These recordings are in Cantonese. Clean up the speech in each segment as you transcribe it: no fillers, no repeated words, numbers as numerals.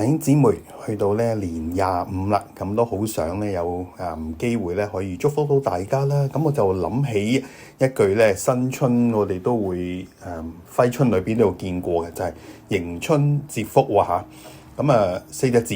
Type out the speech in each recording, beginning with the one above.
弟兄姊妹，去到咧年25啦，咁都好想咧有機會咧可以祝福到大家啦。咁我就諗起一句咧，新春我哋都會揮春裏邊都有見過嘅，就係迎春接福喎嚇。咁4隻字，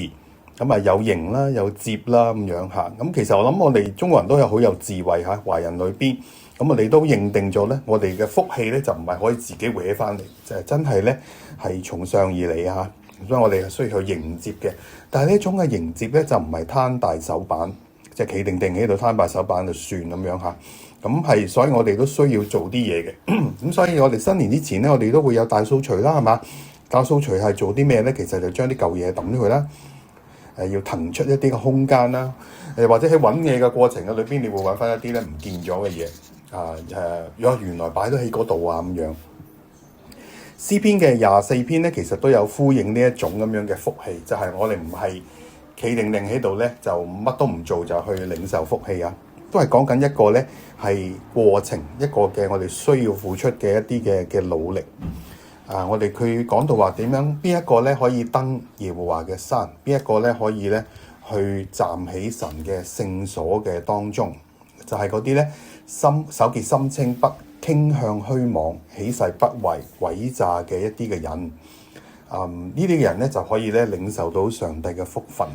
咁有迎啦，有接啦咁樣嚇。咁其實我諗我哋中國人都有好有智慧嚇，華人裏邊，咁我哋都認定咗咧，我哋嘅福氣咧就唔係可以自己搲翻嚟，就係真係咧係從上而嚟嚇。所以我哋係需要去迎接嘅，但係呢種嘅迎接咧就唔係攤大手板，即係企定定喺度攤大手板就算咁樣嚇。咁係，所以我哋都需要做啲嘢嘅。咁所以我哋新年之前咧，我哋都會有大掃除啦，係嘛？大掃除係做啲咩咧？其實就將啲舊嘢抌咗佢啦。要騰出一啲嘅空間啦。或者喺揾嘢嘅過程嘅裏邊，你會揾翻一啲咧唔見咗嘅嘢。原來擺咗喺嗰度啊咁樣。詩篇嘅24篇咧，其實都有呼應呢一種咁樣嘅福氣，就係我哋唔係企定定喺度咧，就乜都唔做就去領受福氣啊，都係講緊一個咧係過程，一個嘅我哋需要付出嘅一啲嘅努力。我哋佢講到話點樣，邊一個咧可以登耶和華嘅山，邊一個咧可以咧去站喺神嘅聖所嘅當中，就係嗰啲咧手潔心清不傾向虛妄、起誓不為詭詐嘅一啲嘅人，呢啲嘅人咧就可以咧領受到上帝嘅福分。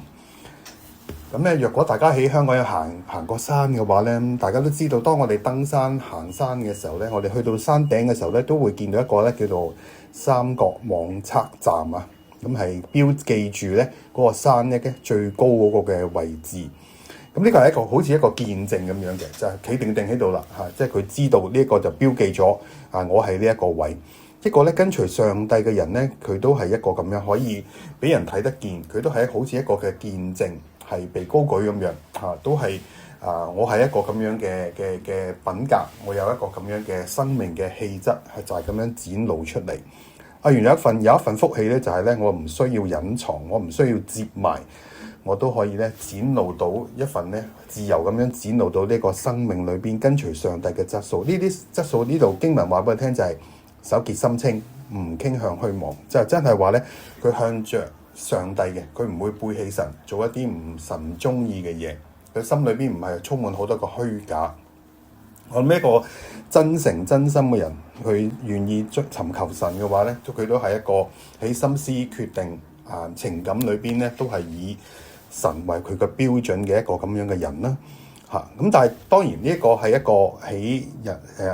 咁咧，若果大家喺香港有行過山嘅話咧，大家都知道，當我哋登山行山嘅時候咧，我哋去到山頂嘅時候咧，都會見到一個咧叫做三角望測站啊，咁係標記住咧嗰個山咧嘅最高嗰個嘅位置。咁呢個係一個好似一個見證咁樣嘅，就係企定定喺度啦嚇，即係佢知道呢一個就標記咗我係呢一個位。一個咧跟隨上帝嘅人咧，佢都係一個咁樣可以俾人睇得見，佢都係好似一個嘅見證，係被高舉咁樣嚇，都係我係一個咁樣嘅品格，我有一個咁樣嘅生命嘅氣質，係就係咁樣展露出嚟。原來有一份福氣咧，就係咧我唔需要隱藏，我唔需要接埋。我都可以咧展露到一份咧自由咁樣展露到呢個生命裏邊跟隨上帝嘅質素。呢啲質素呢度經文話俾我聽就係手潔心清，唔傾向虛妄，就係真係話咧佢向着上帝嘅，佢唔會背棄神，做一啲唔神中意嘅嘢。佢心裏邊唔係充滿好多個虛假。我諗一個真誠真心嘅人，佢願意尋求神嘅話咧，佢都係一個喺心思決定情感裏邊咧，都係以神為佢嘅標準嘅一個咁樣嘅人啦，咁但係當然呢一個係一個喺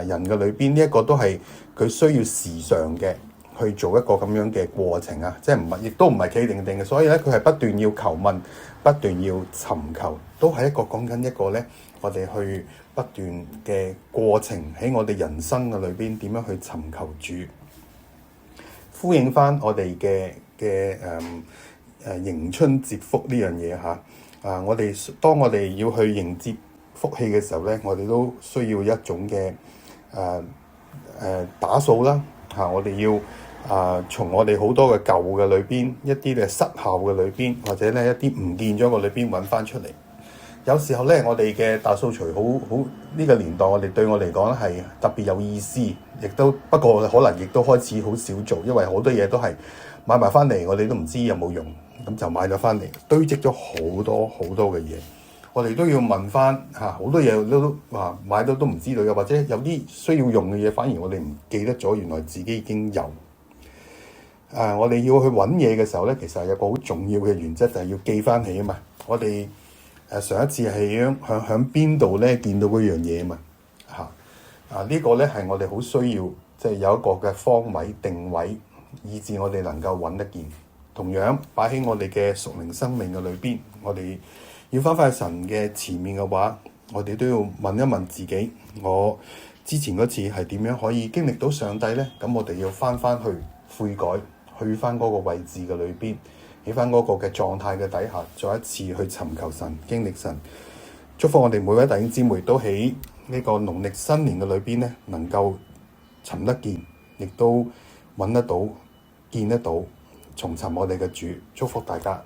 人嘅裏邊，呢一個都係佢需要時常嘅去做一個咁樣嘅過程啊，即係唔係亦都唔係企定定嘅，所以咧佢係不斷要求問，不斷要尋求，都係一個講緊一個咧，我哋去不斷嘅過程喺我哋人生嘅裏邊點樣去尋求主，呼應翻我哋嘅迎春接福呢樣嘢嚇。當我哋要去迎接福氣嘅時候咧，我哋都需要一種嘅打掃啦嚇。我哋要從我哋好多嘅舊嘅裏邊，一啲嘅失效嘅裏邊，或者咧一啲唔見咗嘅裏邊揾翻出嚟。有時候咧，我哋嘅大掃除好呢個年代，對我嚟講咧係特別有意思，亦都不過可能亦都開始好少做，因為好多嘢都係買埋翻嚟，我哋都唔知有冇用。咁就買咗翻嚟，堆積咗好多嘅嘢，我哋都要問翻好多嘢都買到都唔知道嘅，或者有啲需要用嘅嘢，反而我哋唔記得咗，原來自己已經有。我哋要去揾嘢嘅時候咧，其實有個好重要嘅原則，就係要記翻起啊嘛。我哋上一次係響邊度咧見到嗰樣嘢啊嘛呢個咧係我哋好需要，即係有一個嘅方位定位，以致我哋能夠揾得見。同樣擺喺我哋嘅屬靈生命嘅裏邊，我哋要翻神嘅前面嘅話，我哋都要問一問自己，我之前嗰次係點樣可以經歷到上帝呢？咁我哋要翻去悔改，去翻嗰個位置嘅裏邊，喺翻嗰個嘅狀態嘅底下，再一次去尋求神，經歷神。祝福我哋每位弟兄姊妹都喺呢個農曆新年嘅裏邊呢，能夠尋得見，亦都揾得到，見得到。重尋我哋嘅主，祝福大家。